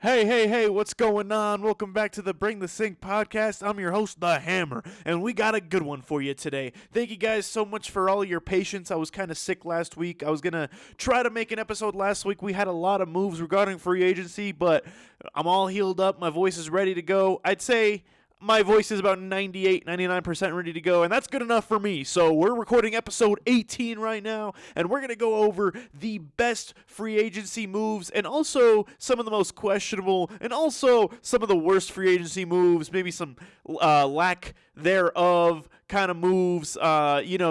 Hey, what's going on? Welcome back to the Bring the Sink podcast. I'm your host, The Hammer, and we got a good one for you today. Thank you guys so much for all your patience. I was kind of sick last week. I was going to try to make an episode last week. We had a lot of moves regarding free agency, but I'm all healed up. My voice is ready to go. I'd say my voice is about 99% ready to go, and that's good enough for me. So we're recording episode 18 right now, and we're going to go over the best free agency moves and also some of the most questionable and also some of the worst free agency moves, maybe some lack thereof kind of moves,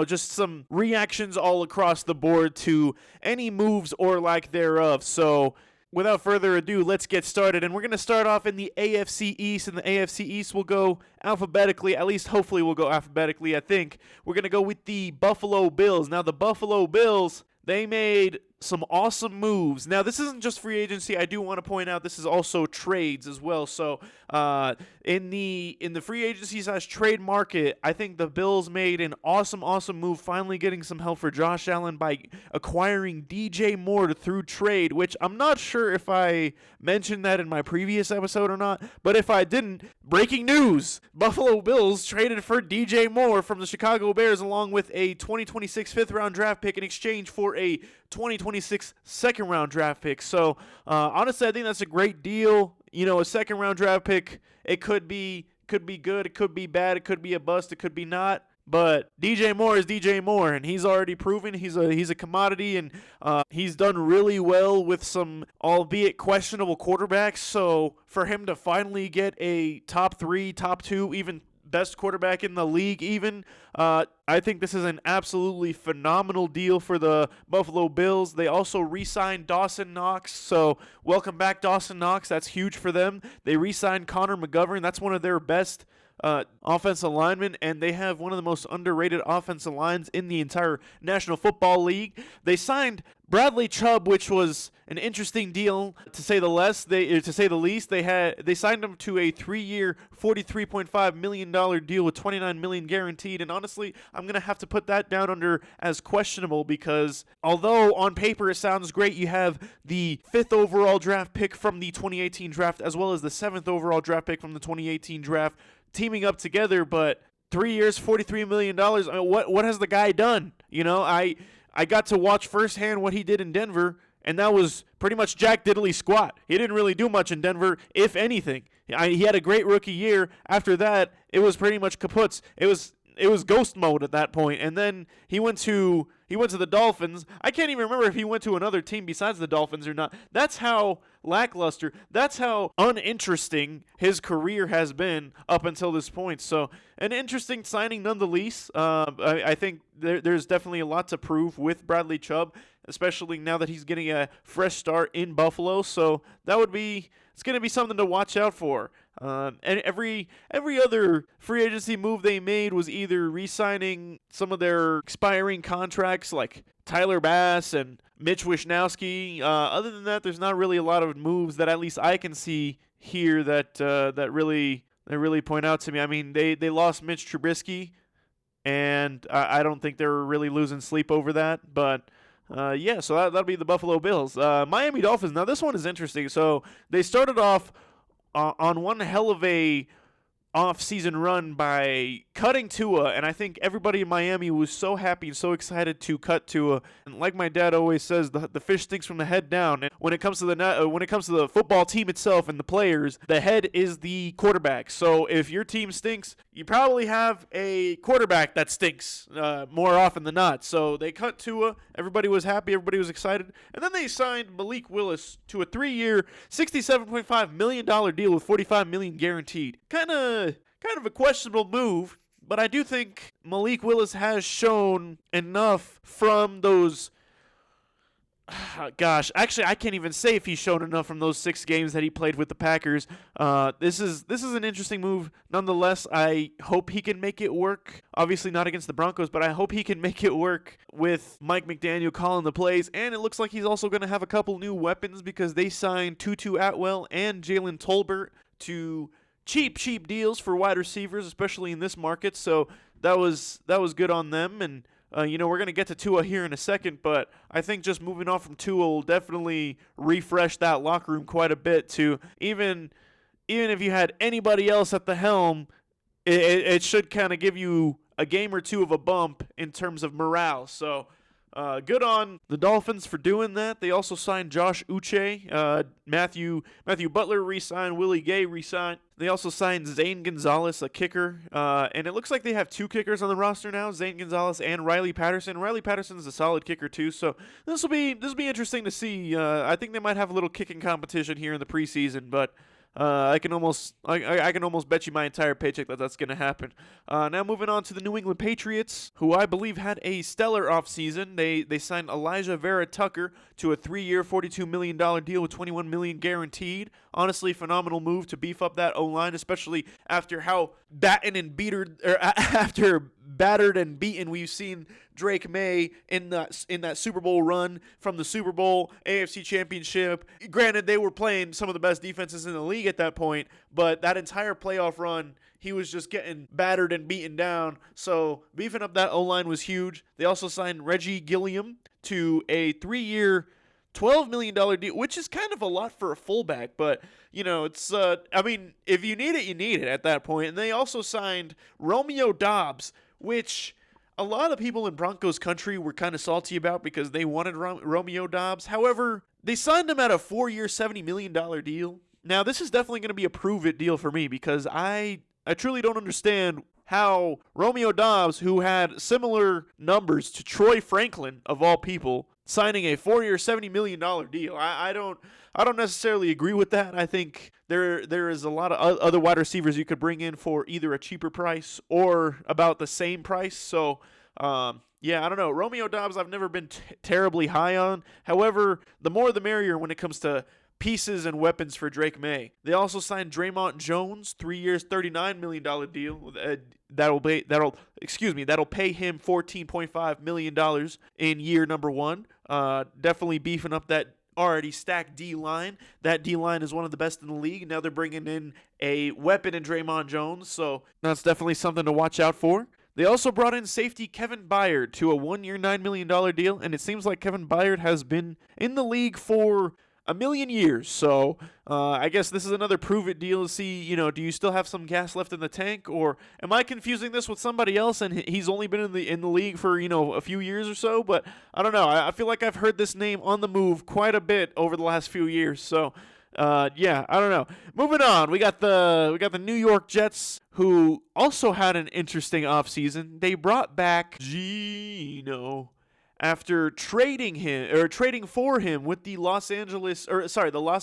just some reactions all across the board to any moves or lack thereof. So without further ado, let's get started. And we're going to start off in the AFC East, and the AFC East will go alphabetically. At least, hopefully, we'll go alphabetically, I think. We're going to go with the Buffalo Bills. Now, the Buffalo Bills, they made some awesome moves. Now, this isn't just free agency. I do want to point out this is also trades as well. So, in the free agency / trade market, I think the Bills made an awesome move, finally getting some help for Josh Allen by acquiring DJ Moore through trade, which I'm not sure if I mentioned that in my previous episode or not, but if I didn't, breaking news: Buffalo Bills traded for DJ Moore from the Chicago Bears along with a 2026 fifth-round draft pick in exchange for a 2026 second-round draft pick. So, honestly, I think that's a great deal. You know, a second-round draft pick, it could be good, it could be bad, it could be a bust, it could be not. But DJ Moore is DJ Moore, and he's already proven he's a commodity, and he's done really well with some, albeit questionable, quarterbacks. So for him to finally get a top 3, top 2, even best quarterback in the league even, I think this is an absolutely phenomenal deal for the Buffalo Bills. They also re-signed Dawson Knox, so welcome back, Dawson Knox. That's huge for them. They re-signed Connor McGovern. That's one of their best offensive linemen, and they have one of the most underrated offensive lines in the entire National Football League. They signed Bradley Chubb, which was an interesting deal to say the least. They signed him to a 3-year, $43.5 million deal with $29 million guaranteed. And honestly, I'm gonna have to put that down under as questionable because although on paper it sounds great, you have the 5th overall draft pick from the 2018 draft as well as the 7th overall draft pick from the 2018 draft teaming up together, but 3 years, $43 million. I mean, what has the guy done? You know, I got to watch firsthand what he did in Denver, and that was pretty much Jack Diddley squat. He didn't really do much in Denver, if anything. He had a great rookie year. After that, it was pretty much kaputs. It was ghost mode at that point, and then he went to the Dolphins. I can't even remember if he went to another team besides the Dolphins or not. That's how lackluster, that's how uninteresting his career has been up until this point. So an interesting signing nonetheless. I think there's definitely a lot to prove with Bradley Chubb, especially now that he's getting a fresh start in Buffalo. So it's going to be something to watch out for. And every other free agency move they made was either re-signing some of their expiring contracts like Tyler Bass and Mitch Wishnowsky. Other than that, there's not really a lot of moves that at least I can see here that really point out to me. I mean, they lost Mitch Trubisky, and I don't think they're really losing sleep over that. But so that'll be the Buffalo Bills. Miami Dolphins. Now this one is interesting. So they started off on one hell of a off-season run by cutting Tua, and I think everybody in Miami was so happy and so excited to cut Tua. And like my dad always says, the fish stinks from the head down. And when it comes to the football team itself and the players, the head is the quarterback. So if your team stinks, you probably have a quarterback that stinks more often than not. So they cut Tua. Everybody was happy. Everybody was excited. And then they signed Malik Willis to a 3-year, $67.5 million deal with $45 million guaranteed. Kind of a questionable move, but I do think Malik Willis has shown enough from those. Actually, I can't even say if he's shown enough from those 6 games that he played with the Packers. This is an interesting move. Nonetheless, I hope he can make it work. Obviously not against the Broncos, but I hope he can make it work with Mike McDaniel calling the plays. And it looks like he's also going to have a couple new weapons because they signed Tutu Atwell and Jalen Tolbert to cheap deals for wide receivers, especially in this market. So that was good on them. And We're going to get to Tua here in a second, but I think just moving on from Tua will definitely refresh that locker room quite a bit to even if you had anybody else at the helm, it should kind of give you a game or two of a bump in terms of morale. So good on the Dolphins for doing that. They also signed Josh Uche. Matthew Butler re-signed. Willie Gay re-signed. They also signed Zane Gonzalez, a kicker. And it looks like they have two kickers on the roster now, Zane Gonzalez and Riley Patterson. Riley Patterson's a solid kicker too, so this will be interesting to see. I think they might have a little kicking competition here in the preseason, but I can almost bet you my entire paycheck that that's going to happen. Now moving on to the New England Patriots, who I believe had a stellar offseason. They signed Elijah Vera Tucker to a 3-year, $42 million deal with $21 million guaranteed. Honestly, phenomenal move to beef up that O-line, especially after how battered and beaten we've seen Drake May in that Super Bowl run from the Super Bowl, AFC Championship. Granted, they were playing some of the best defenses in the league at that point, but that entire playoff run, he was just getting battered and beaten down. So beefing up that O-line was huge. They also signed Reggie Gilliam to a 3-year, $12 million deal, which is kind of a lot for a fullback, but, it's, if you need it, you need it at that point. And they also signed Romeo Doubs, which a lot of people in Broncos country were kind of salty about because they wanted Romeo Doubs. However, they signed him at a 4-year, $70 million deal. Now, this is definitely going to be a prove-it deal for me because I truly don't understand how Romeo Doubs, who had similar numbers to Troy Franklin, of all people, signing a 4-year, $70 million deal. I don't necessarily agree with that. I think there is a lot of other wide receivers you could bring in for either a cheaper price or about the same price. So, I don't know. Romeo Doubs I've never been terribly high on. However, the more the merrier when it comes to pieces and weapons for Drake May. They also signed Draymond Jones, 3 years, $39 million deal. That'll pay him $14.5 million in year number one. Definitely beefing up that already stacked D-line. That D-line is one of the best in the league. Now they're bringing in a weapon in Draymond Jones, so that's definitely something to watch out for. They also brought in safety Kevin Byard to a 1-year, $9 million deal, and it seems like Kevin Byard has been in the league for a million years. So I guess this is another prove-it deal to see, do you still have some gas left in the tank, or am I confusing this with somebody else and he's only been in the league for, a few years or so? But I don't know. I feel like I've heard this name on the move quite a bit over the last few years. So I don't know. Moving on, we got the New York Jets, who also had an interesting offseason. They brought back Geno after trading for him with the Las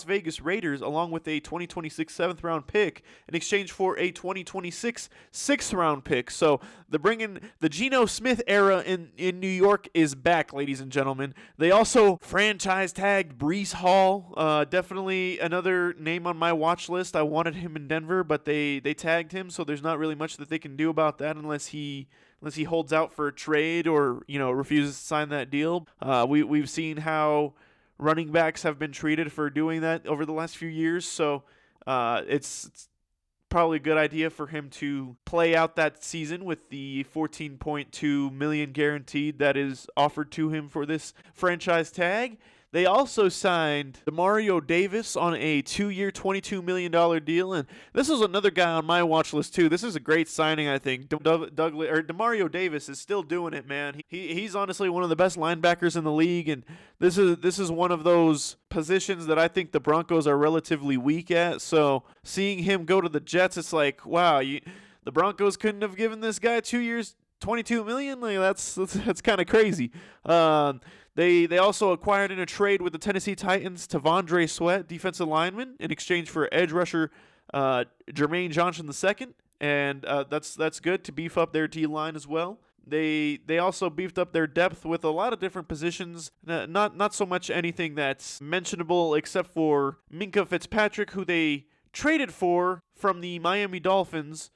Vegas Raiders, along with a 2026 7th-round pick in exchange for a 2026 6th-round pick. So the Geno Smith era in New York is back, ladies and gentlemen. They also franchise tagged Breece Hall, definitely another name on my watch list. I wanted him in Denver, but they tagged him, so there's not really much that they can do about that unless he holds out for a trade or, refuses to sign that deal. We've seen how running backs have been treated for doing that over the last few years. So it's probably a good idea for him to play out that season with the $14.2 million guaranteed that is offered to him for this franchise tag. They also signed Demario Davis on a 2-year, $22 million deal, and this is another guy on my watch list too. This is a great signing, I think. Demario Davis is still doing it, man. He's honestly one of the best linebackers in the league, and this is one of those positions that I think the Broncos are relatively weak at. So seeing him go to the Jets, it's like, wow, the Broncos couldn't have given this guy 2 years, $22 million. Like that's kind of crazy. They also acquired in a trade with the Tennessee Titans Tavondre Sweat, defensive lineman, in exchange for edge rusher Jermaine Johnson II, and that's good to beef up their D-line as well. They also beefed up their depth with a lot of different positions, not so much anything that's mentionable except for Minkah Fitzpatrick, who they traded for from the Miami Dolphins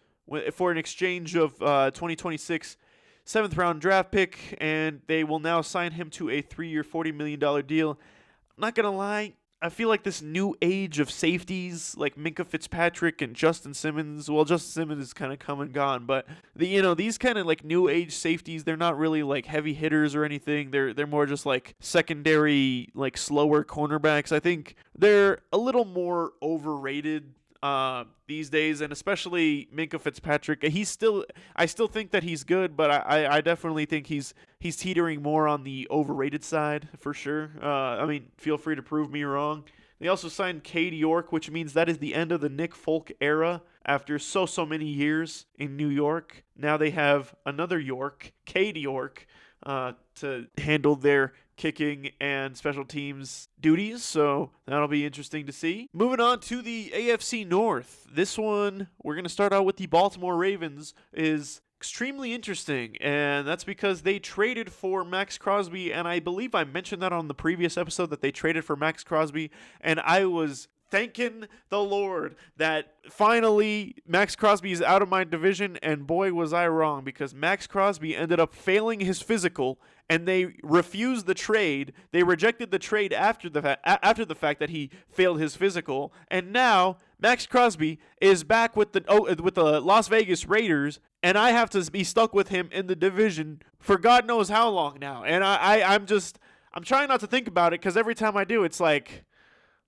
for an exchange of 2026 7th-round draft pick, and they will now sign him to a 3-year, $40 million deal. I'm not going to lie, I feel like this new age of safeties, like Minkah Fitzpatrick and Justin Simmons. Well, Justin Simmons is kind of come and gone, but these kind of like new age safeties, they're not really like heavy hitters or anything. They're more just like secondary, like slower cornerbacks. I think they're a little more overrated these days, and especially Minkah Fitzpatrick. I still think that he's good, but I definitely think he's teetering more on the overrated side for sure. I mean, feel free to prove me wrong. They also signed Cade York, which means that is the end of the Nick Folk era after so many years in New York. Now they have another York, Cade York, to handle their kicking and special teams duties, so that'll be interesting to see. Moving on to the AFC North. This one, we're going to start out with the Baltimore Ravens, is extremely interesting, and that's because they traded for Max Crosby, and I believe I mentioned that on the previous episode that they traded for Max Crosby, and I was thanking the Lord that finally Max Crosby is out of my division, and boy was I wrong, because Max Crosby ended up failing his physical, and they refused the trade. They rejected the trade after the fact that he failed his physical, and now Max Crosby is back with the Las Vegas Raiders, and I have to be stuck with him in the division for God knows how long now. And I'm trying not to think about it, because every time I do, it's like,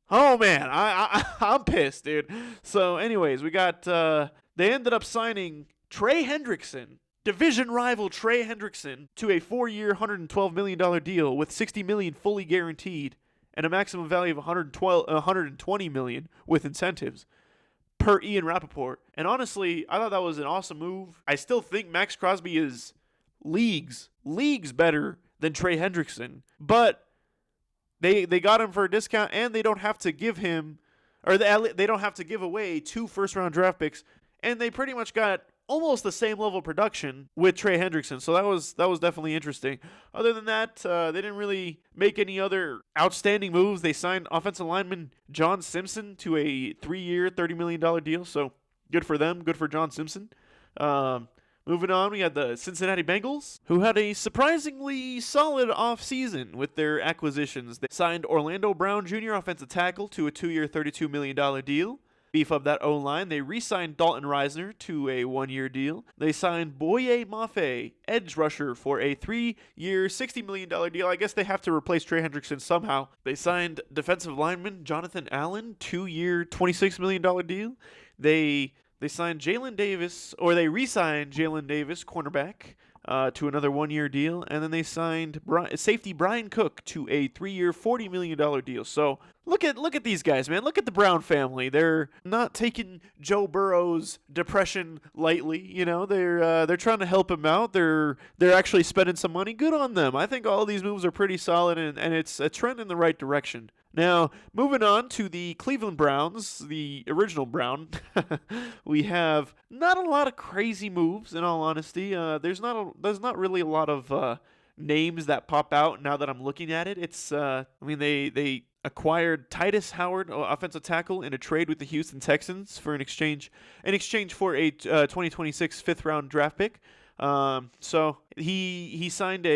oh man, I'm pissed, dude. So anyways, we got they ended up signing Trey Hendrickson, division rival Trey Hendrickson, to a 4-year, $112 million deal with $60 million fully guaranteed and a maximum value of $120 million with incentives, per Ian Rappaport. And honestly, I thought that was an awesome move. I still think Max Crosby is leagues better than Trey Hendrickson, but they got him for a discount, and they don't have to give him, or they don't have to give away 2 first-round draft picks, and they pretty much got almost the same level of production with Trey Hendrickson. So that was definitely interesting. Other than that, they didn't really make any other outstanding moves. They signed offensive lineman John Simpson to a 3-year, $30 million deal. So good for them. Good for John Simpson. Moving on, we had the Cincinnati Bengals, who had a surprisingly solid offseason with their acquisitions. They signed Orlando Brown Jr., offensive tackle, to a 2-year, $32 million deal. Beef up that O-line. They re-signed Dalton Reisner to a 1-year deal. They signed Boye Mafe, edge rusher, for a 3-year, $60 million deal. I guess they have to replace Trey Hendrickson somehow. They signed defensive lineman Jonathan Allen, 2-year, $26 million deal. They signed Jalen Davis, or they re-signed Jalen Davis, cornerback, to another 1-year deal. And then they signed safety Brian Cook to a 3-year, $40 million deal. So look at these guys, man. Look at the Brown family. They're not taking Joe Burrow's depression lightly. You know, they're trying to help him out. They're actually spending some money. Good on them. I think all these moves are pretty solid, and it's a trend in the right direction. Now, moving on to the Cleveland Browns, the original Brown, we have not a lot of crazy moves, in all honesty. There's not really a lot of names that pop out now that I'm looking at it. It's they acquired Titus Howard, offensive tackle, in a trade with the Houston Texans in exchange for a 2026 5th-round draft pick. So he signed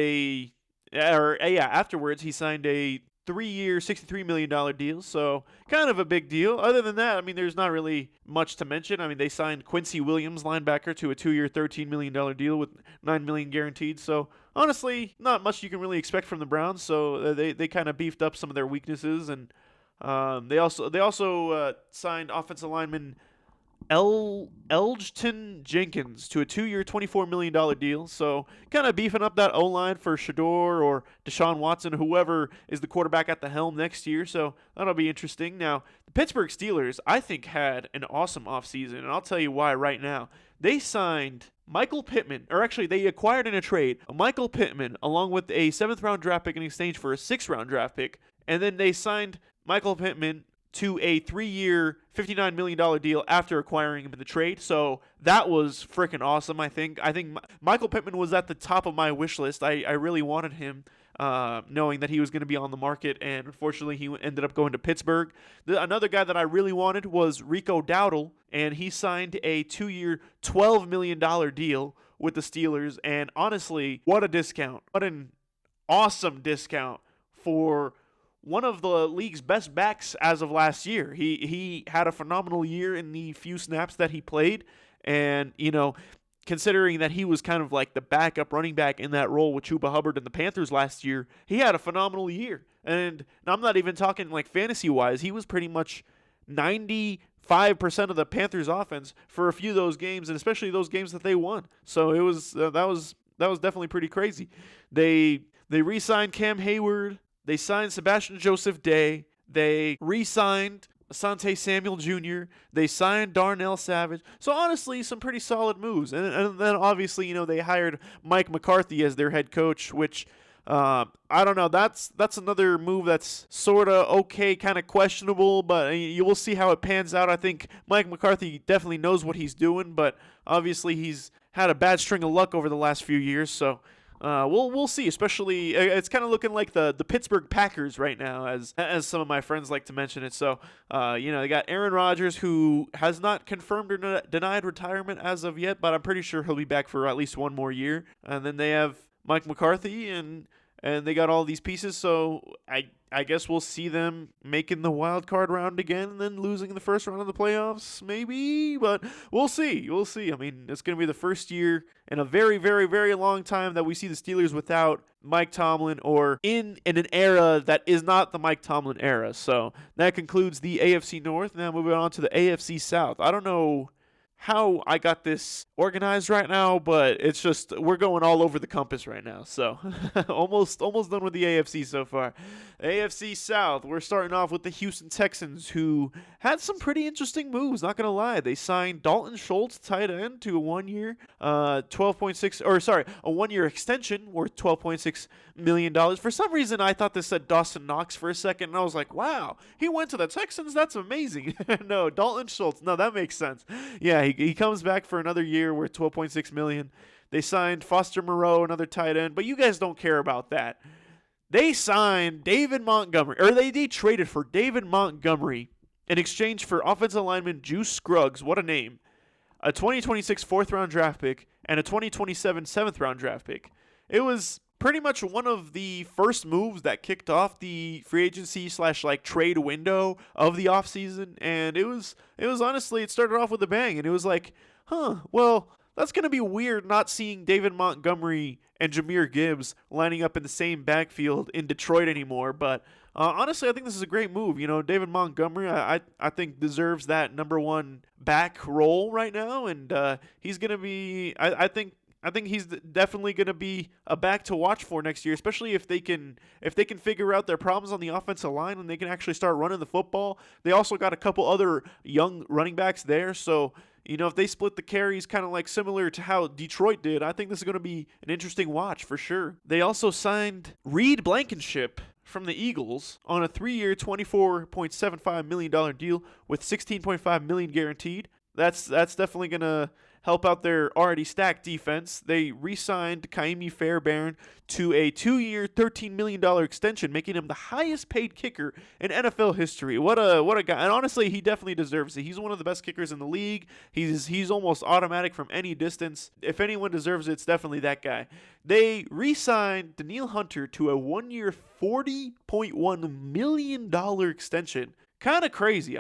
afterwards he signed a 3-year, $63 million deal, so kind of a big deal. Other than that, I mean, there's not really much to mention. I mean, they signed Quincy Williams, linebacker, to a 2-year, $13 million deal with $9 million guaranteed. So honestly, not much you can really expect from the Browns. So they kind of beefed up some of their weaknesses, and they also signed offensive lineman Elgton Jenkins to a 2-year, $24 million deal. So kind of beefing up that O-line for Shador or Deshaun Watson, whoever is the quarterback at the helm next year. So that'll be interesting. Now, the Pittsburgh Steelers, I think, had an awesome offseason, and I'll tell you why right now. They signed Michael Pittman, or actually they acquired in a trade Michael Pittman along with a 7th-round draft pick in exchange for a 6th-round draft pick. And then they signed Michael Pittman to a 3-year, $59 million deal after acquiring him in the trade. So that was freaking awesome, I think. I think Michael Pittman was at the top of my wish list. I really wanted him, knowing that he was going to be on the market, and unfortunately he ended up going to Pittsburgh. Another guy that I really wanted was Rico Dowdle, and he signed a 2-year, $12 million deal with the Steelers. And honestly, what a discount. What an awesome discount for one of the league's best backs as of last year. He had a phenomenal year in the few snaps that he played, and considering that he was kind of like the backup running back in that role with Chuba Hubbard and the Panthers last year, he had a phenomenal year. And I'm not even talking like fantasy-wise. He was pretty much 95% of the Panthers' offense for a few of those games, and especially those games that they won. So it was that was definitely pretty crazy. They re-signed Cam Hayward. They signed Sebastian Joseph Day. They re-signed Asante Samuel Jr. They signed Darnell Savage. So honestly, some pretty solid moves. And then obviously, they hired Mike McCarthy as their head coach, which I don't know. That's another move that's sort of okay, kind of questionable, but you will see how it pans out. I think Mike McCarthy definitely knows what he's doing, but obviously he's had a bad string of luck over the last few years, so we'll see. Especially, it's kind of looking like the Pittsburgh Packers right now, as some of my friends like to mention it. So, they got Aaron Rodgers, who has not confirmed or denied retirement as of yet, but I'm pretty sure he'll be back for at least one more year. And then they have Mike McCarthy, and they got all these pieces. So I guess we'll see them making the wild card round again and then losing in the first round of the playoffs, maybe. But we'll see. We'll see. I mean, it's going to be the first year in a very, very, very long time that we see the Steelers without Mike Tomlin, or in an era that is not the Mike Tomlin era. So that concludes the AFC North. Now moving on to the AFC South. I don't know how I got this organized right now, but it's just we're going all over the compass right now. So almost done with the AFC so far. AFC South, we're starting off with the Houston Texans, who had some pretty interesting moves, not gonna lie. They signed Dalton Schultz, tight end, to a 1 year, a 1 year extension worth $12.6 million. For some reason, I thought this said Dawson Knox for a second, and I was like, wow, he went to the Texans? That's amazing. No, Dalton Schultz. No, that makes sense. Yeah, he comes back for another year worth $12.6 million. They signed Foster Moreau, another tight end, but you guys don't care about that. They signed David Montgomery, or they traded for David Montgomery in exchange for offensive lineman Juice Scruggs, what a name, a 2026 4th-round draft pick, and a 2027 7th-round draft pick. It was pretty much one of the first moves that kicked off the free agency / trade window of the offseason, and it was honestly, it started off with a bang, and it was like, well, that's going to be weird not seeing David Montgomery and Jahmyr Gibbs lining up in the same backfield in Detroit anymore. But honestly, I think this is a great move. David Montgomery, I think deserves that number one back role right now, and he's going to be. I think he's definitely going to be a back to watch for next year, especially if they can figure out their problems on the offensive line and they can actually start running the football. They also got a couple other young running backs there, so if they split the carries kind of like similar to how Detroit did, I think this is going to be an interesting watch for sure. They also signed Reed Blankenship from the Eagles on a 3-year, $24.75 million deal with $16.5 million guaranteed. That's definitely going to help out their already stacked defense. They re-signed Kaimi Fairbairn to a 2-year, $13 million extension, making him the highest paid kicker in NFL history. What a guy. And honestly, he definitely deserves it. He's one of the best kickers in the league. He's almost automatic from any distance. If anyone deserves it, it's definitely that guy. They re-signed Danielle Hunter to a 1-year, $40.1 million extension. Kind of crazy.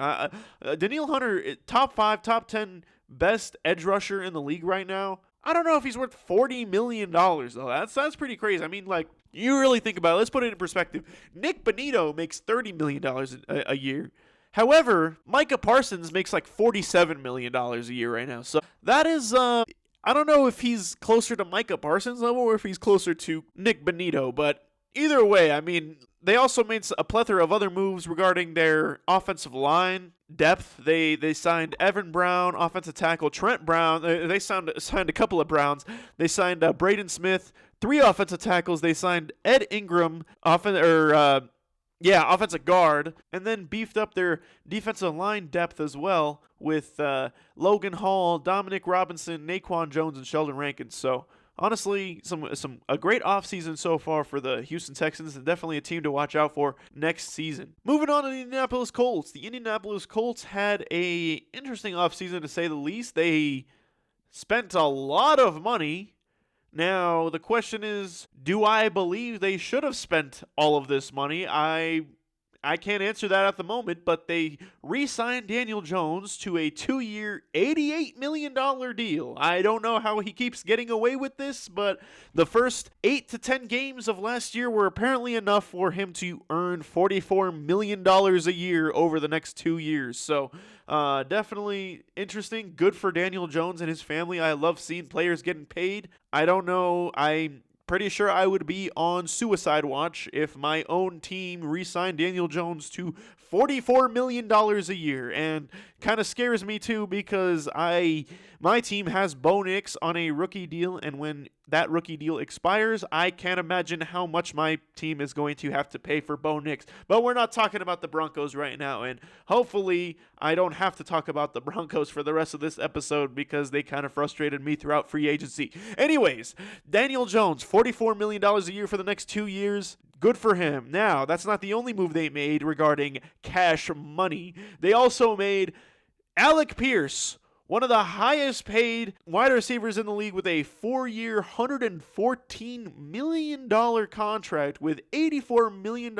Danielle Hunter, top 5, top 10 best edge rusher in the league right now. I don't know if he's worth $40 million, though. That's pretty crazy. I mean, you really think about it. Let's put it in perspective. Nick Bonito makes $30 million a year. However, Micah Parsons makes $47 million a year right now. So that is, I don't know if he's closer to Micah Parsons' level or if he's closer to Nick Bonito, but either way, I mean, they also made a plethora of other moves regarding their offensive line depth. They signed Evan Brown, offensive tackle Trent Brown. They signed a couple of Browns. They signed Braden Smith, 3 offensive tackles. They signed Ed Ingram, offensive guard, and then beefed up their defensive line depth as well with Logan Hall, Dominic Robinson, Naquan Jones, and Sheldon Rankins. So honestly, a great offseason so far for the Houston Texans, and definitely a team to watch out for next season. Moving on to the Indianapolis Colts. The Indianapolis Colts had a interesting offseason, to say the least. They spent a lot of money. Now, the question is, do I believe they should have spent all of this money? I I can't answer that at the moment, but they re-signed Daniel Jones to a 2-year, $88 million deal. I don't know how he keeps getting away with this, but the first 8 to 10 games of last year were apparently enough for him to earn $44 million a year over the next 2 years. So definitely interesting. Good for Daniel Jones and his family. I love seeing players getting paid. I don't know. I'm pretty sure I would be on suicide watch if my own team re-signed Daniel Jones to $44 million a year. And kind of scares me too, because my team has Bo Nix on a rookie deal, and when that rookie deal expires, I can't imagine how much my team is going to have to pay for Bo Nix. But we're not talking about the Broncos right now, and hopefully I don't have to talk about the Broncos for the rest of this episode, because they kind of frustrated me throughout free agency. Anyways, Daniel Jones, $44 million a year for the next 2 years. Good for him. Now, that's not the only move they made regarding cash money. They also made Alec Pierce, one of the highest paid wide receivers in the league, with a 4-year, $114 million contract with $84 million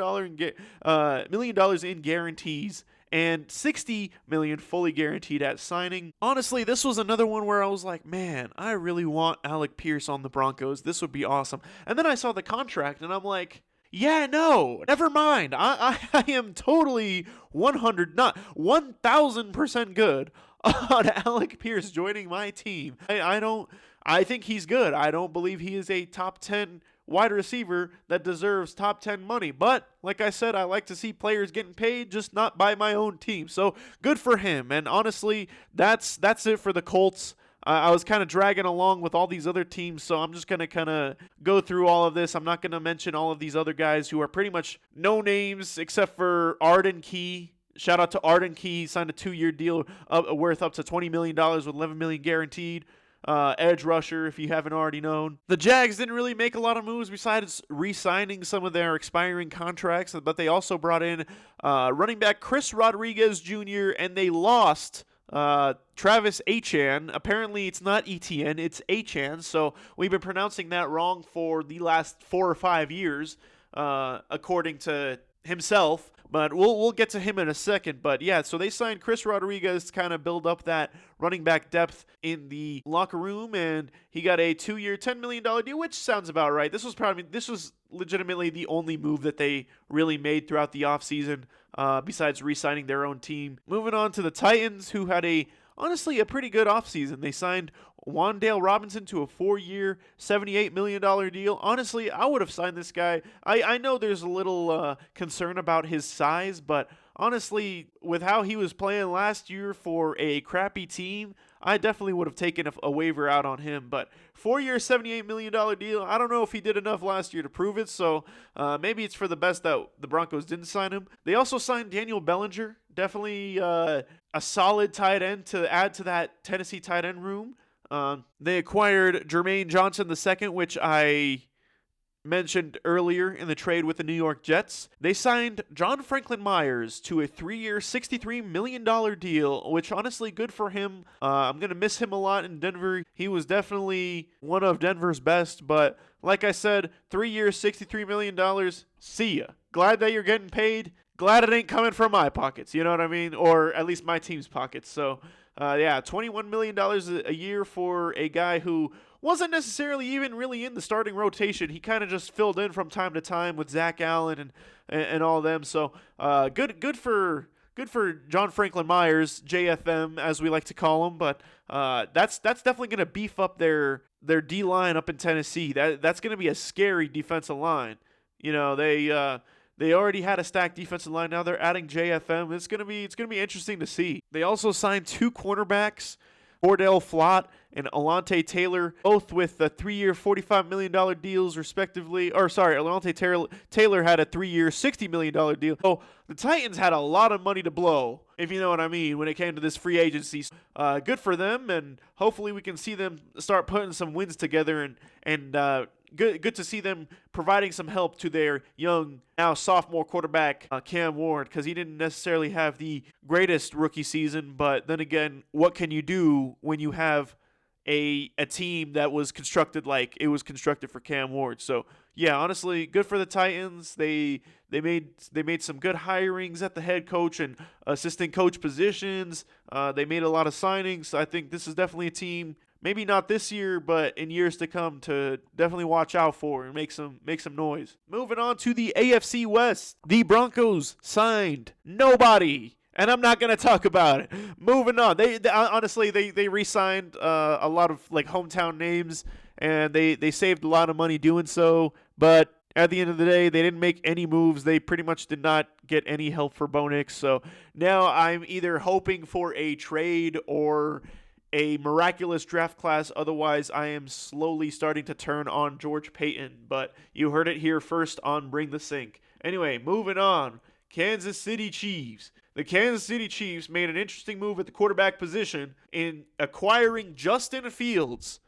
in guarantees and $60 million fully guaranteed at signing. Honestly, this was another one where I was like, man, I really want Alec Pierce on the Broncos. This would be awesome. And then I saw the contract and I'm like, yeah, no, never mind. I am totally 1,000% good on Alec Pierce joining my team. I think he's good. I don't believe he is a top 10 wide receiver that deserves top 10 money. But like I said, I like to see players getting paid, just not by my own team. So good for him. And honestly, that's it for the Colts. I was kind of dragging along with all these other teams, so I'm just going to kind of go through all of this. I'm not going to mention all of these other guys who are pretty much no names except for Arden Key. Shout out to Arden Key. He signed a 2-year deal worth up to $20 million with $11 million guaranteed. Edge rusher, if you haven't already known. The Jags didn't really make a lot of moves besides re-signing some of their expiring contracts, but they also brought in running back Chris Rodriguez Jr., and they lost Travis Etienne. Apparently it's not Etienne, it's Etienne, so we've been pronouncing that wrong for the last 4 or 5 years, according to himself. But we'll get to him in a second. But yeah, so they signed Chris Rodriguez to kind of build up that running back depth in the locker room, and he got a 2-year, $10 million deal, which sounds about right. This was legitimately the only move that they really made throughout the offseason, besides re-signing their own team. Moving on to the Titans, who had honestly a pretty good offseason. They signed Wan'Dale Robinson to a 4-year, $78 million deal. Honestly, I would have signed this guy. I know there's a little concern about his size, but honestly, with how he was playing last year for a crappy team, I definitely would have taken a waiver out on him. But 4-year, $78 million deal, I don't know if he did enough last year to prove it, so maybe it's for the best that the Broncos didn't sign him. They also signed Daniel Bellinger, definitely a solid tight end to add to that Tennessee tight end room. They acquired Jermaine Johnson II, which I mentioned earlier in the trade with the New York Jets. They signed John Franklin Myers to a 3-year, $63 million deal, which honestly good for him. I'm going to miss him a lot in Denver. He was definitely one of Denver's best, but like I said, 3 years, $63 million, see ya. Glad that you're getting paid. Glad it ain't coming from my pockets, you know what I mean? Or at least my team's pockets. So yeah, $21 million a year for a guy who wasn't necessarily even really in the starting rotation. He kind of just filled in from time to time with Zach Allen and all them. So good for John Franklin Myers, JFM as we like to call him. But that's definitely going to beef up their D-line up in Tennessee. That's going to be a scary defensive line. You know, they already had a stacked defensive line. Now they're adding JFM. It's gonna be interesting to see. They also signed 2 cornerbacks, Cordell Flott and Alontae Taylor, both with 3-year, $45 million deals respectively. Or sorry, Alontae Taylor had a 3-year, $60 million deal. So the Titans had a lot of money to blow, if you know what I mean, when it came to this free agency. Good for them, and hopefully we can see them start putting some wins together and good to see them providing some help to their young, now sophomore quarterback, Cam Ward, because he didn't necessarily have the greatest rookie season, but then again, what can you do when you have a team that was constructed like it was constructed for Cam Ward. So yeah, honestly, good for the Titans. They made some good hirings at the head coach and assistant coach positions. They made a lot of signings. I think this is definitely a team, maybe not this year, but in years to come, to definitely watch out for and make some noise. Moving on to the AFC West, the Broncos signed nobody. And I'm not gonna talk about it. Moving on, they honestly they re-signed a lot of like hometown names, and they saved a lot of money doing so. But at the end of the day, they didn't make any moves. They pretty much did not get any help for Bo Nix. So now I'm either hoping for a trade or a miraculous draft class. Otherwise, I am slowly starting to turn on George Payton. But you heard it here first on Bring the Sink. Anyway, moving on. Kansas City Chiefs. The Kansas City Chiefs made an interesting move at the quarterback position in acquiring Justin Fields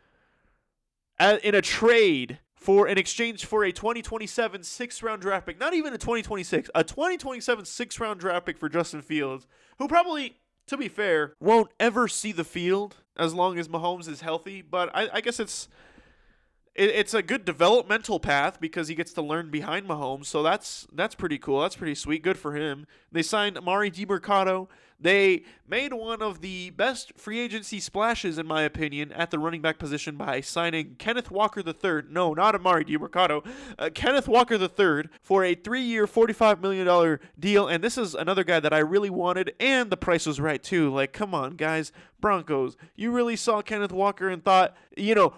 in a trade in exchange for a 2027 sixth-round draft pick. Not even a 2026, a 2027 sixth-round draft pick for Justin Fields, who probably, to be fair, won't ever see the field as long as Mahomes is healthy. But I guess it's a good developmental path because he gets to learn behind Mahomes. So that's pretty cool. That's pretty sweet. Good for him. They signed Amari DiMercato. They made one of the best free agency splashes, in my opinion, at the running back position by signing Kenneth Walker III. No, not Amari DiMercato. Kenneth Walker III for a 3-year, $45 million deal. And this is another guy that I really wanted, and the price was right, too. Like, come on, guys. Broncos, you really saw Kenneth Walker and thought,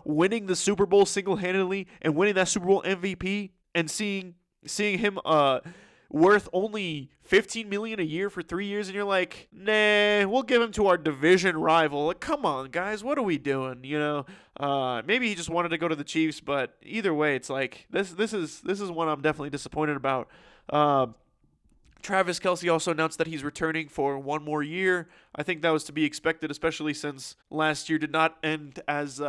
winning the Super Bowl single-handedly and winning that Super Bowl MVP and seeing him worth only $15 million a year for 3 years, and you're like, nah, we'll give him to our division rival. Like, come on, guys, what are we doing? Maybe he just wanted to go to the Chiefs, but either way, it's like this is one I'm definitely disappointed about. Travis Kelce also announced that he's returning for one more year. I think that was to be expected, especially since last year did not end as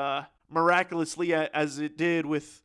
miraculously as it did with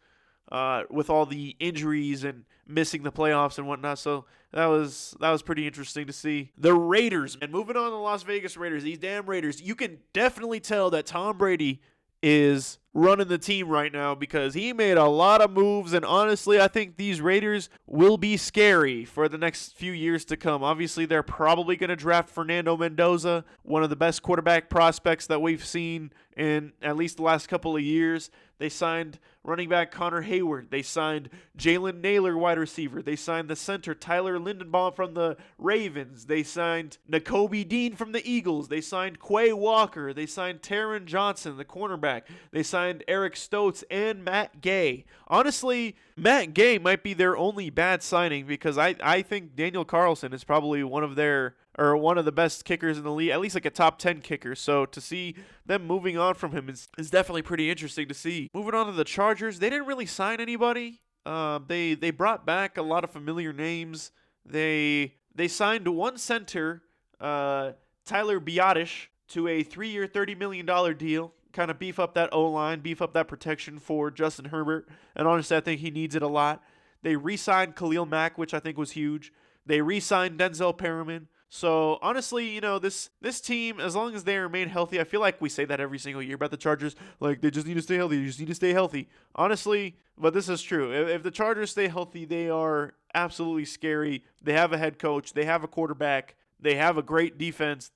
all the injuries and missing the playoffs and whatnot. So that was pretty interesting to see. The Raiders, and moving on to the Las Vegas Raiders, these damn Raiders, you can definitely tell that Tom Brady is running the team right now because he made a lot of moves, and honestly, I think these Raiders will be scary for the next few years to come. Obviously, they're probably going to draft Fernando Mendoza, one of the best quarterback prospects that we've seen in at least the last couple of years. They signed running back Connor Hayward. They signed Jalen Naylor, wide receiver. They signed the center Tyler Lindenbaum from the Ravens. They signed Nakobe Dean from the Eagles. They signed Quay Walker. They signed Taron Johnson, the cornerback. They signed Eric Stokes and Matt Gay. Honestly, Matt Gay might be their only bad signing because I think Daniel Carlson is probably one of the best kickers in the league, at least like a top 10 kicker. So to see them moving on from him is definitely pretty interesting to see. Moving on to the Chargers, they didn't really sign anybody. They brought back a lot of familiar names. They signed one center, Tyler Biadasz, to a 3-year, $30 million deal. Kind of beef up that O-line, beef up that protection for Justin Herbert. And honestly, I think he needs it a lot. They re-signed Khalil Mack, which I think was huge. They re-signed Denzel Perriman. So, honestly, this team, as long as they remain healthy, I feel like we say that every single year about the Chargers. Like, they just need to stay healthy. They just need to stay healthy. Honestly, but this is true. If the Chargers stay healthy, they are absolutely scary. They have a head coach. They have a quarterback. They have a great defense.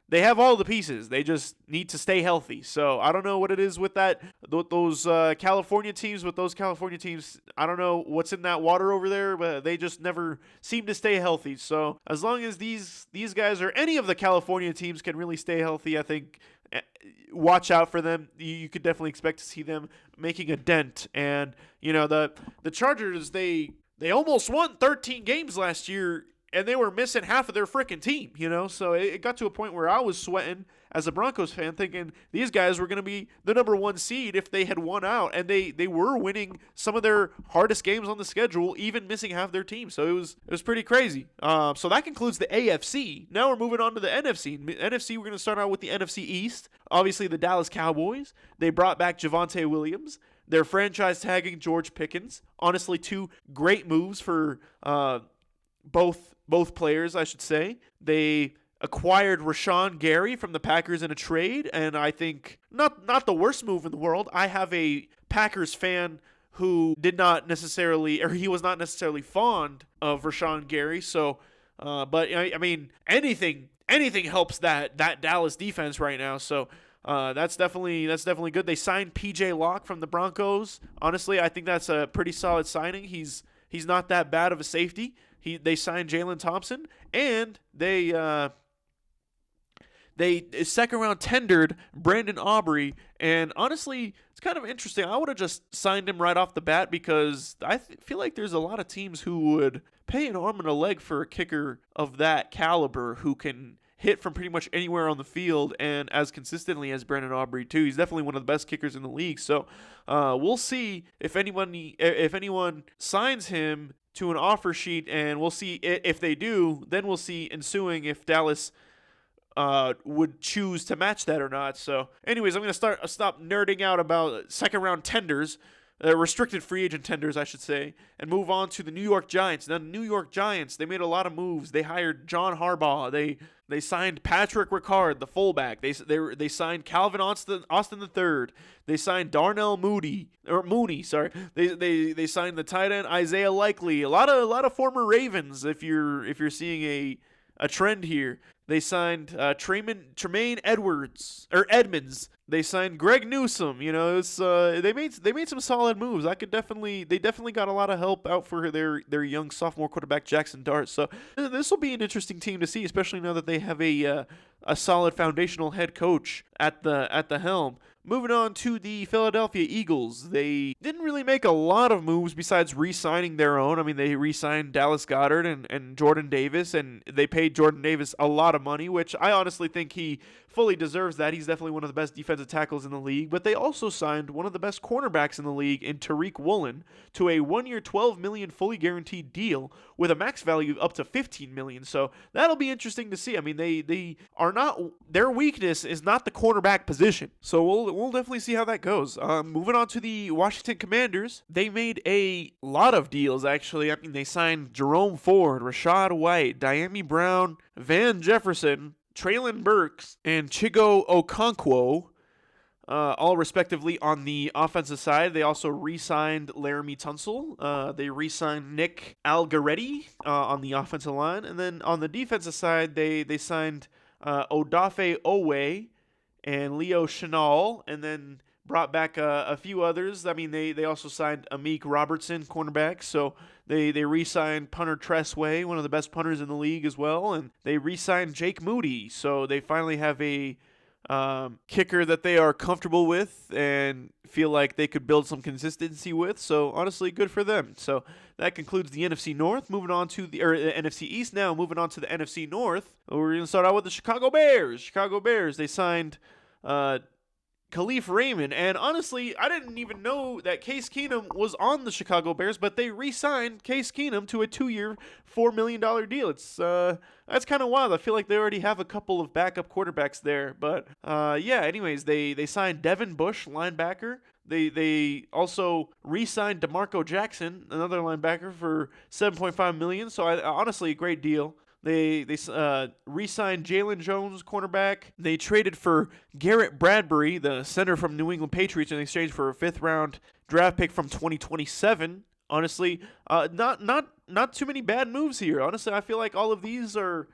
They have all the pieces. They just need to stay healthy. So I don't know what it is with those California teams. With those California teams, I don't know what's in that water over there, but they just never seem to stay healthy. So as long as these guys or any of the California teams can really stay healthy, I think watch out for them. You could definitely expect to see them making a dent. And the Chargers, they almost won 13 games last year. And they were missing half of their freaking team, So it got to a point where I was sweating as a Broncos fan thinking these guys were going to be the number 1 seed if they had won out. And they were winning some of their hardest games on the schedule, even missing half their team. So it was pretty crazy. So that concludes the AFC. Now we're moving on to the NFC. NFC, we're going to start out with the NFC East. Obviously, the Dallas Cowboys. They brought back Javonte Williams. They're franchise tagging George Pickens. Honestly, 2 great moves for both players, I should say. They acquired Rashawn Gary from the Packers in a trade, and I think not the worst move in the world. I have a Packers fan who did not necessarily, or he was not necessarily fond of Rashawn Gary. So, but I mean, anything helps that Dallas defense right now. So. That's definitely good. They signed PJ Locke from the Broncos. Honestly, I think that's a pretty solid signing. He's not that bad of a safety. They signed Jalen Thompson, and they second round tendered Brandon Aubrey. And honestly, it's kind of interesting. I would have just signed him right off the bat because I feel like there's a lot of teams who would pay an arm and a leg for a kicker of that caliber who can hit from pretty much anywhere on the field and as consistently as Brandon Aubrey too. He's definitely one of the best kickers in the league. So we'll see if anyone signs him to an offer sheet, and we'll see if they do. Then we'll see ensuing if Dallas would choose to match that or not. So anyways, I'm going to stop nerding out about second round tenders. Restricted free agent tenders, I should say, and move on to the New York Giants. Now, the New York Giants, they made a lot of moves. They hired John Harbaugh. They signed Patrick Ricard, the fullback. They signed Calvin Austin III. They signed Darnell Mooney. They signed the tight end Isaiah Likely. A lot of former Ravens. If you're seeing a trend here. They signed Tremaine Edmonds. They signed Greg Newsome. You know, they made some solid moves. They definitely got a lot of help out for their young sophomore quarterback Jackson Dart. So this will be an interesting team to see, especially now that they have a solid foundational head coach at the helm. Moving on to the Philadelphia Eagles. They didn't really make a lot of moves besides re-signing their own. I mean, they re-signed Dallas Goedert and Jordan Davis, and they paid Jordan Davis a lot of money, which I honestly think he fully deserves that. He's definitely one of the best defensive tackles in the league. But they also signed one of the best cornerbacks in the league in Tariq Woolen to a 1-year, $12 million fully guaranteed deal with a max value up to $15 million. So that'll be interesting to see. I mean, they are not, their weakness is not the cornerback position. So we'll definitely see how that goes. Moving on to the Washington Commanders, they made a lot of deals, actually. I mean, they signed Jerome Ford, Rashad White, Diami Brown, Van Jefferson, Traylon Burks, and Chigo Okonkwo, all respectively on the offensive side. They also re-signed Laramie Tunsil. They re-signed Nick Algaretti on the offensive line. And then on the defensive side, they signed Odafe Owe and Leo Chenal, and then brought back a few others. I mean, they also signed Amik Robertson, cornerback. So they re-signed punter Tressway, one of the best punters in the league as well. And they re-signed Jake Moody. So they finally have a kicker that they are comfortable with and feel like they could build some consistency with. So honestly, good for them. So that concludes the NFC North. Moving on to the NFC East now. Moving on to the NFC North. We're going to start out with the Chicago Bears. They signed Khalif Raymond, and honestly, I didn't even know that Case Keenum was on the Chicago Bears, but they re-signed Case Keenum to a 2-year, $4 million deal. It's that's kind of wild. I feel like they already have a couple of backup quarterbacks there, but yeah. Anyways, they signed Devin Bush, linebacker. They also re-signed DeMarco Jackson, another linebacker, for $7.5 million. So honestly, a great deal. They re-signed Jalen Jones, cornerback. They traded for Garrett Bradbury, the center from New England Patriots, in exchange for a 5th-round draft pick from 2027. Honestly, not too many bad moves here. Honestly, I feel like all of these are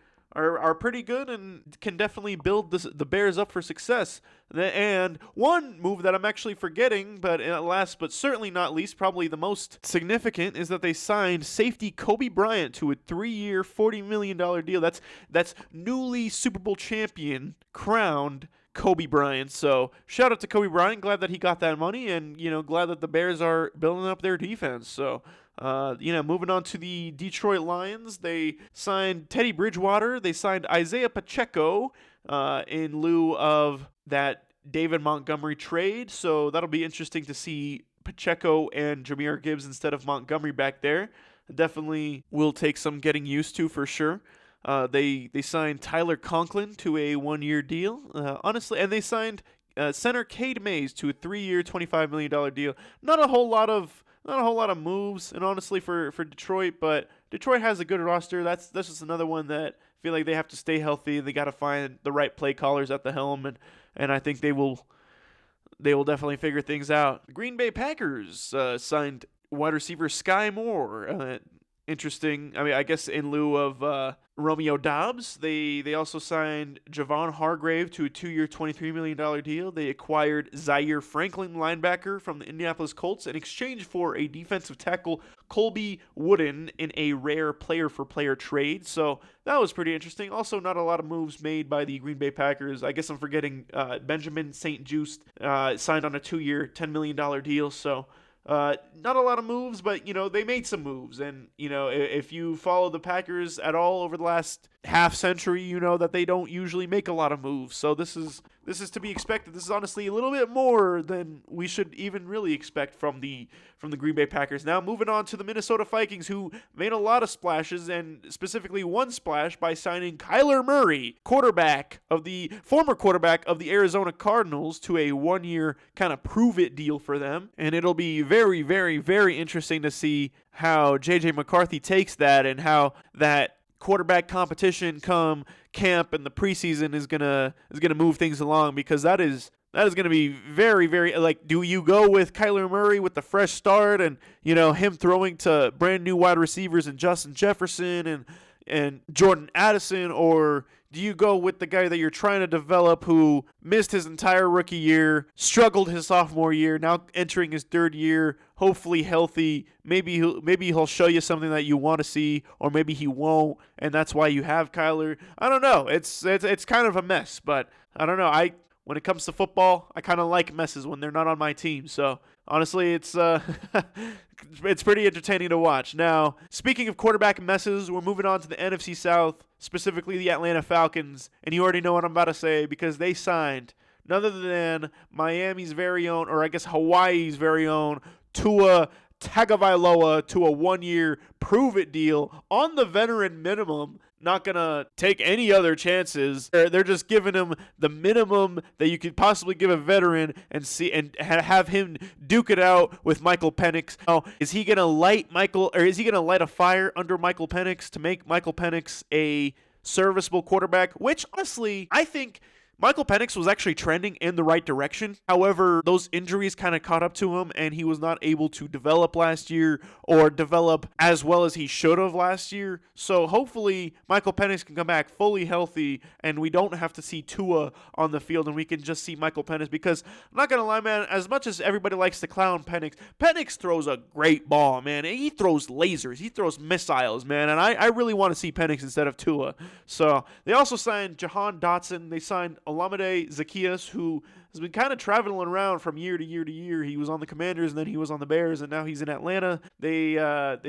pretty good and can definitely build the Bears up for success. And one move that I'm actually forgetting, but last but certainly not least, probably the most significant, is that they signed safety Kobe Bryant to a 3-year, $40 million deal. That's newly Super Bowl champion crowned Kobe Bryant. So shout out to Kobe Bryant. Glad that he got that money, and glad that the Bears are building up their defense. So moving on to the Detroit Lions, they signed Teddy Bridgewater. They signed Isaiah Pacheco in lieu of that David Montgomery trade. So that'll be interesting to see Pacheco and Jahmyr Gibbs instead of Montgomery back there. Definitely will take some getting used to for sure. They signed Tyler Conklin to a 1-year deal, honestly, and they signed center Cade Mays to a 3-year, $25 million deal. Not a whole lot of moves, and honestly for Detroit, but Detroit has a good roster. That's just another one that feel like they have to stay healthy. They got to find the right play callers at the helm, and I think they will definitely figure things out. The Green Bay Packers signed wide receiver Sky Moore. Interesting. I mean, I guess in lieu of Romeo Doubs, they also signed Javon Hargrave to a 2-year, $23 million deal. They acquired Zaire Franklin, linebacker from the Indianapolis Colts, in exchange for a defensive tackle, Colby Wooden, in a rare player-for-player trade. So that was pretty interesting. Also, not a lot of moves made by the Green Bay Packers. I guess I'm forgetting Benjamin St-Juste signed on a 2-year, $10 million deal. So not a lot of moves, but, they made some moves. And, if you follow the Packers at all over the last half century, you know that they don't usually make a lot of moves. So this is to be expected. This is honestly a little bit more than we should even really expect from the Green Bay Packers. Now moving on to the Minnesota Vikings, who made a lot of splashes, and specifically one splash by signing Kyler Murray, former quarterback of the Arizona Cardinals, to a 1-year kind of prove-it deal for them. And it'll be very, very, very interesting to see how J.J. McCarthy takes that, and how that quarterback competition come camp and the preseason is gonna move things along, because that is gonna be very, very, like, do you go with Kyler Murray with the fresh start and him throwing to brand new wide receivers and Justin Jefferson and Jordan Addison, or do you go with the guy that you're trying to develop, who missed his entire rookie year, struggled his sophomore year, now entering his third year, hopefully healthy? Maybe he'll show you something that you want to see, or maybe he won't, and that's why you have Kyler. I don't know. It's kind of a mess, but I don't know. When it comes to football, I kind of like messes when they're not on my team. So honestly, it's it's pretty entertaining to watch. Now, speaking of quarterback messes, we're moving on to the NFC South, specifically the Atlanta Falcons, and you already know what I'm about to say, because they signed none other than Miami's very own, or I guess Hawaii's very own, Tua Tagovailoa, to a 1-year prove-it deal on the veteran minimum. Not going to take any other chances. They're just giving him the minimum that you could possibly give a veteran, and have him duke it out with Michael Penix. Now, is he going to light a fire under Michael Penix to make Michael Penix a serviceable quarterback? Which, honestly, I think Michael Penix was actually trending in the right direction. However, those injuries kind of caught up to him, and he was not able to develop last year, or develop as well as he should have last year. So hopefully Michael Penix can come back fully healthy, and we don't have to see Tua on the field, and we can just see Michael Penix. Because I'm not going to lie, man, as much as everybody likes to clown Penix, Penix throws a great ball, man. He throws lasers. He throws missiles, man. And I really want to see Penix instead of Tua. So they also signed Jahan Dotson. They signed Olamide Zaccheaus, who has been kind of traveling around from year to year to year. He was on the Commanders, and then he was on the Bears, and now he's in Atlanta. They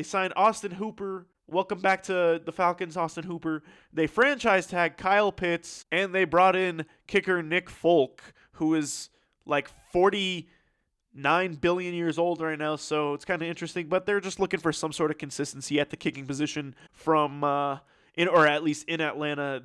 signed Austin Hooper. Welcome back to the Falcons, Austin Hooper. They franchise tagged Kyle Pitts, and they brought in kicker Nick Folk, who is like 49 billion years old right now, so it's kind of interesting. But they're just looking for some sort of consistency at the kicking position from or at least in Atlanta.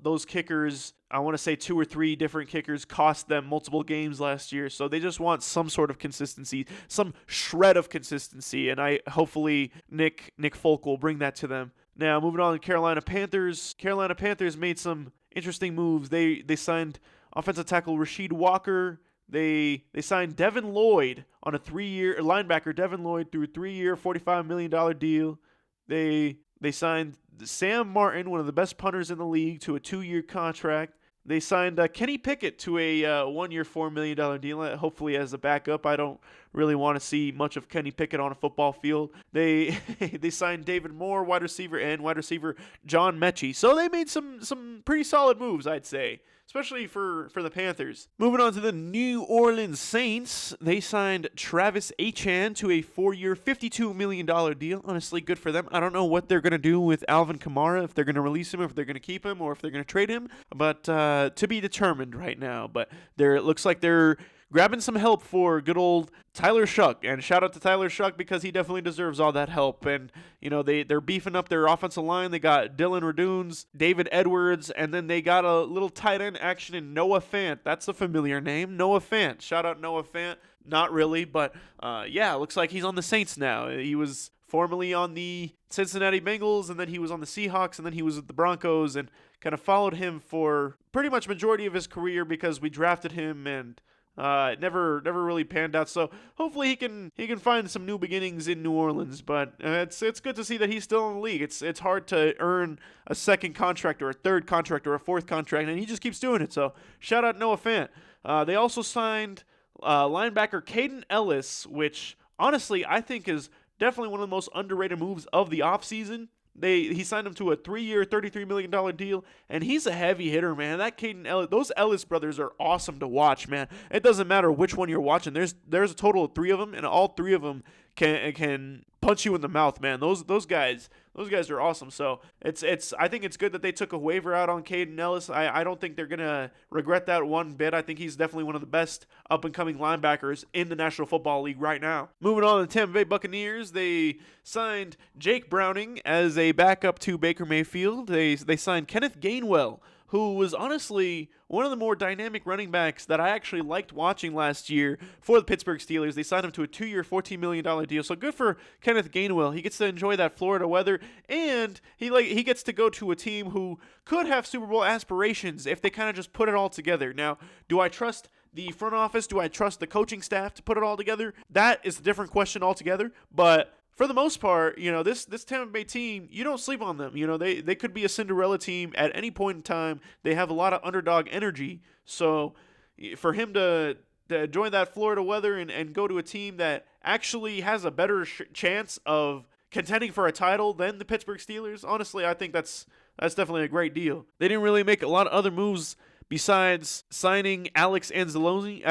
Those kickers, I want to say 2 or 3 different kickers cost them multiple games last year. So they just want some sort of consistency, some shred of consistency. And hopefully Nick Folk will bring that to them. Now, moving on to Carolina Panthers. Carolina Panthers made some interesting moves. They signed offensive tackle Rasheed Walker. They signed Devin Lloyd on a 3-year linebacker. Devin Lloyd through a 3-year, $45 million deal. They signed Sam Martin, one of the best punters in the league, to a 2-year contract. They signed Kenny Pickett to a 1-year, $4 million deal, hopefully as a backup. I don't really want to see much of Kenny Pickett on a football field. They signed David Moore, wide receiver, and wide receiver John Mechie. So they made some pretty solid moves, I'd say, especially for the Panthers. Moving on to the New Orleans Saints, they signed Travis Etienne to a 4-year, $52 million deal. Honestly, good for them. I don't know what they're going to do with Alvin Kamara, if they're going to release him, if they're going to keep him, or if they're going to trade him, but to be determined right now. But it looks like they're grabbing some help for good old Tyler Shuck, and shout out to Tyler Shuck, because he definitely deserves all that help. And they're beefing up their offensive line. They got Dylan Radunes, David Edwards, and then they got a little tight end action in Noah Fant. That's a familiar name, Noah Fant. Shout out Noah Fant. Not really, but looks like he's on the Saints now. He was formerly on the Cincinnati Bengals, and then he was on the Seahawks, and then he was with the Broncos, and kind of followed him for pretty much majority of his career because we drafted him, and it never really panned out. So hopefully he can find some new beginnings in New Orleans. But it's good to see that he's still in the league. It's hard to earn a second contract or a third contract or a fourth contract, and he just keeps doing it. So shout out Noah Fant. They also signed linebacker Caden Ellis, which honestly I think is definitely one of the most underrated moves of the offseason. He signed him to a 3-year, $33 million deal, and he's a heavy hitter, man. That Caden Ellis, those Ellis brothers are awesome to watch, man. It doesn't matter which one you're watching. There's a total of 3 of them, and all 3 of them can punch you in the mouth, man. Those guys are awesome. So I think it's good that they took a waiver out on Caden Ellis. I don't think they're gonna regret that one bit. I think he's definitely one of the best up and coming linebackers in the National Football League right now. Moving on to the Tampa Bay Buccaneers, they signed Jake Browning as a backup to Baker Mayfield. They signed Kenneth Gainwell, who was honestly one of the more dynamic running backs that I actually liked watching last year for the Pittsburgh Steelers. They signed him to a 2-year, $14 million deal. So good for Kenneth Gainwell. He gets to enjoy that Florida weather, and he gets to go to a team who could have Super Bowl aspirations if they kind of just put it all together. Now, do I trust the front office? Do I trust the coaching staff to put it all together? That is a different question altogether, but for the most part, this Tampa Bay team, you don't sleep on them. They could be a Cinderella team at any point in time. They have a lot of underdog energy. So for him to join that Florida weather and go to a team that actually has a better chance of contending for a title than the Pittsburgh Steelers, honestly, I think that's definitely a great deal. They didn't really make a lot of other moves besides signing Alex Anzalone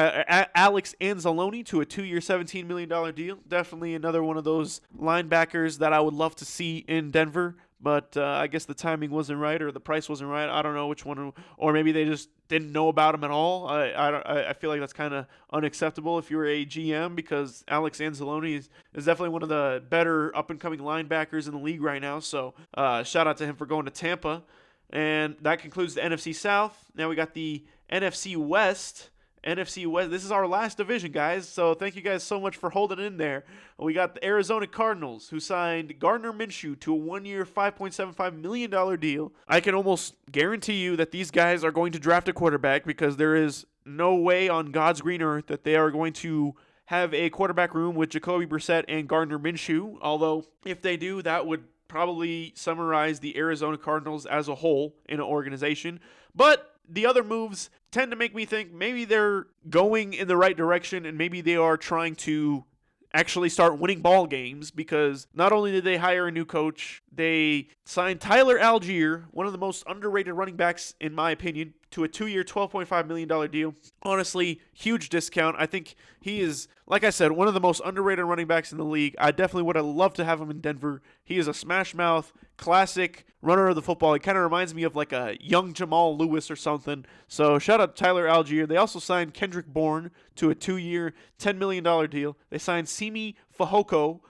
to a 2-year, $17 million deal. Definitely another one of those linebackers that I would love to see in Denver, but I guess the timing wasn't right or the price wasn't right. I don't know which one, or maybe they just didn't know about him at all. I feel like that's kind of unacceptable if you're a GM, because Alex Anzalone is definitely one of the better up-and-coming linebackers in the league right now, so shout out to him for going to Tampa. And that concludes the NFC South. Now we got the NFC West. This is our last division, guys. So thank you guys so much for holding in there. We got the Arizona Cardinals, who signed Gardner Minshew to a 1-year, $5.75 million deal. I can almost guarantee you that these guys are going to draft a quarterback, because there is no way on God's green earth that they are going to have a quarterback room with Jacoby Brissett and Gardner Minshew. Although, if they do, that would probably summarize the Arizona Cardinals as a whole in an organization. But the other moves tend to make me think maybe they're going in the right direction, and maybe they are trying to actually start winning ball games, because not only did they hire a new coach, they signed Tyler Algier, one of the most underrated running backs in my opinion, to a 2-year, $12.5 million deal. Honestly, huge discount. I think he is, like I said, one of the most underrated running backs in the league. I definitely would have loved to have him in Denver. He is a smash mouth, classic runner of the football. He kind of reminds me of like a young Jamal Lewis or something. So shout out to Tyler Algier. They also signed Kendrick Bourne to a 2-year, $10 million deal. They signed Simi Fehoko.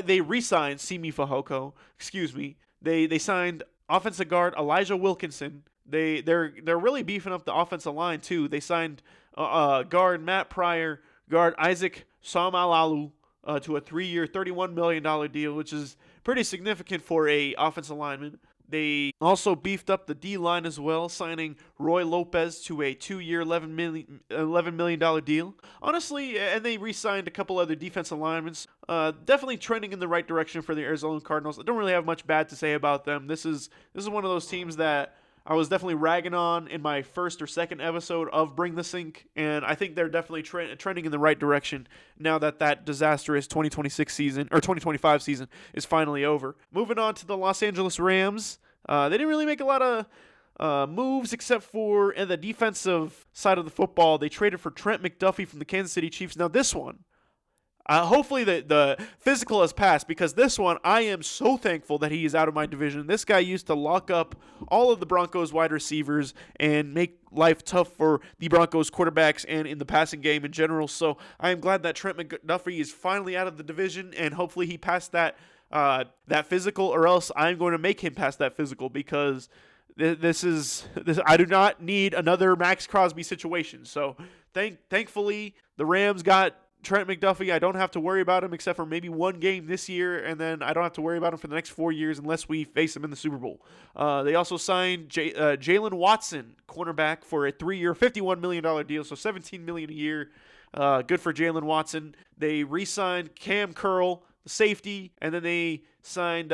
They re-signed Simi Fehoko. Excuse me. They signed offensive guard Elijah Wilkinson. They're really beefing up the offensive line too. They signed guard Matt Pryor, guard Isaac Samalalu to a 3-year, $31 million deal, which is pretty significant for a offensive lineman. They also beefed up the D-line as well, signing Roy Lopez to a 2-year, $11 million deal. Honestly, and they re-signed a couple other defensive linemen. Definitely trending in the right direction for the Arizona Cardinals. I don't really have much bad to say about them. This is one of those teams that I was definitely ragging on in my first or second episode of Bring the Sink, and I think they're definitely trending in the right direction now that disastrous 2026 season, or 2025 season, is finally over. Moving on to the Los Angeles Rams. They didn't really make a lot of moves except for in the defensive side of the football. They traded for Trent McDuffie from the Kansas City Chiefs. Now this one, hopefully the physical has passed, because this one, I am so thankful that he is out of my division. This guy used to lock up all of the Broncos wide receivers and make life tough for the Broncos quarterbacks and in the passing game in general. So I am glad that Trent McDuffie is finally out of the division, and hopefully he passed that physical, or else I'm going to make him pass that physical, because this I do not need another Max Crosby situation. So thankfully the Rams got Trent McDuffie. I don't have to worry about him except for maybe one game this year, and then I don't have to worry about him for the next 4 years unless we face him in the Super Bowl. They also signed Jalen Watson, cornerback, for a 3-year, $51 million deal, so $17 million a year. Good for Jalen Watson. They re-signed Cam Curl, the safety, and then they signed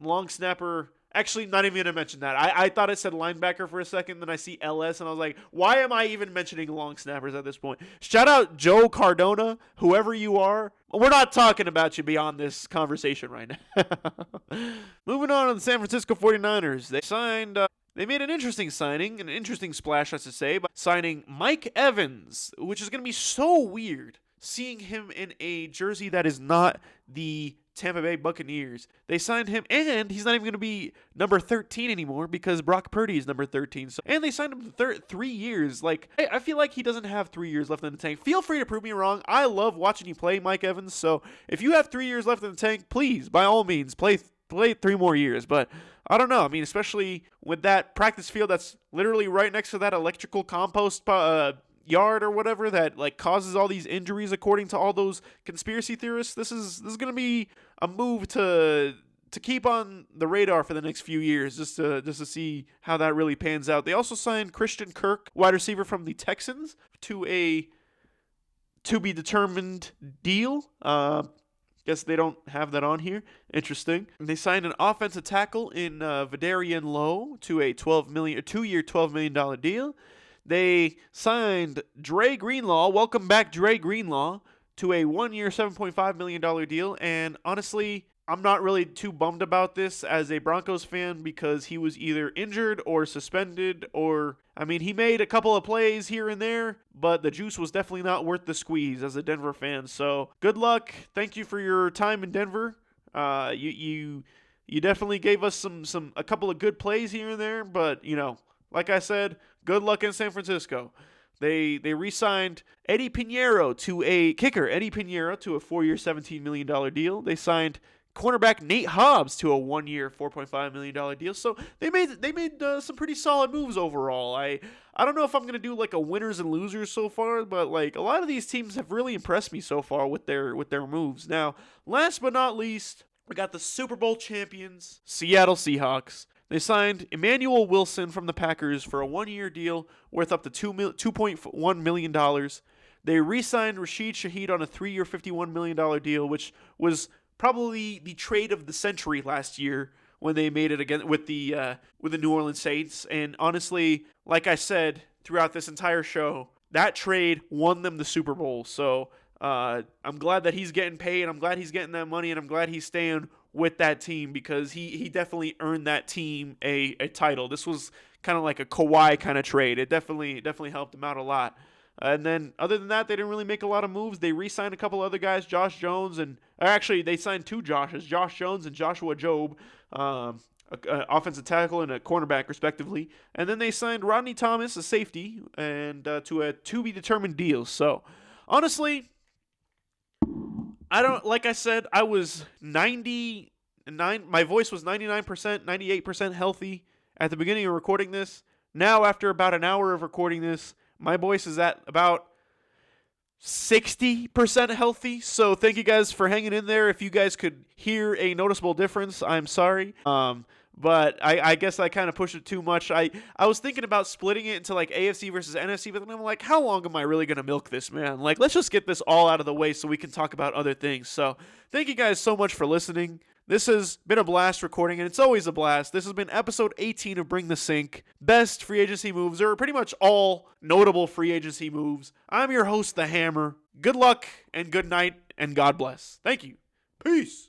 long snapper. Actually, not even going to mention that. I thought it said linebacker for a second, then I see LS, and I was like, why am I even mentioning long snappers at this point? Shout out Joe Cardona, whoever you are. We're not talking about you beyond this conversation right now. Moving on to the San Francisco 49ers. They made an interesting signing, an interesting splash, I should say, by signing Mike Evans, which is going to be so weird, seeing him in a jersey that is not the Tampa Bay Buccaneers. They signed him, and he's not even going to be number 13 anymore because Brock Purdy is number 13. And they signed him to 3 years. Like, I feel like he doesn't have 3 years left in the tank. Feel free to prove me wrong. I love watching you play, Mike Evans. So if you have 3 years left in the tank, please, by all means, play 3 more years. But I don't know. I mean, especially with that practice field that's literally right next to that electrical compost yard or whatever that like causes all these injuries according to all those conspiracy theorists. This is going to be a move to keep on the radar for the next few years, just to see how that really pans out. They also signed Christian Kirk, wide receiver from the Texans, to a to be determined deal. Guess they don't have that on here. Interesting. They signed an offensive tackle in Vidarian Lowe to a 2-year, $12 million deal. They signed Dre Greenlaw, welcome back Dre Greenlaw, to a 1-year, $7.5 million deal. And honestly, I'm not really too bummed about this as a Broncos fan because he was either injured or suspended he made a couple of plays here and there, but the juice was definitely not worth the squeeze as a Denver fan. So good luck. Thank you for your time in Denver. You definitely gave us a couple of good plays here and there, but like I said, good luck in San Francisco. They re-signed Eddie Pinheiro to a 4-year, $17 million deal. They signed cornerback Nate Hobbs to a 1-year, $4.5 million deal. So they made some pretty solid moves overall. I don't know if I'm gonna do like a winners and losers so far, but like a lot of these teams have really impressed me so far with their moves. Now, last but not least, we got the Super Bowl champions, Seattle Seahawks. They signed Emmanuel Wilson from the Packers for a 1-year deal worth up to $2.1 million. They re-signed Rashid Shaheed on a 3-year, $51 million deal, which was probably the trade of the century last year when they made it again with the New Orleans Saints. And honestly, like I said throughout this entire show, that trade won them the Super Bowl. So I'm glad that he's getting paid. I'm glad he's getting that money, and I'm glad he's staying with that team because he definitely earned that team a title. This was kind of like a Kawhi kind of trade. It definitely helped him out a lot. And then other than that, they didn't really make a lot of moves. They re-signed a couple other guys, Josh Jones, they signed 2 Joshes, Josh Jones and Joshua Jobe, offensive tackle and a cornerback respectively. And then they signed Rodney Thomas, a safety, and to a to-be-determined deal. So honestly, like I said, I was 99, my voice was 99%, 98% healthy at the beginning of recording this. Now, after about an hour of recording this, my voice is at about 60% healthy. So thank you guys for hanging in there. If you guys could hear a noticeable difference, I'm sorry. But I guess I kind of pushed it too much. I was thinking about splitting it into like AFC versus NFC, but then I'm like, how long am I really going to milk this, man? Like, let's just get this all out of the way so we can talk about other things. So thank you guys so much for listening. This has been a blast recording, and it's always a blast. This has been episode 18 of Bring the Sink. Best free agency moves, or pretty much all notable free agency moves. I'm your host, The Hammer. Good luck, and good night, and God bless. Thank you. Peace.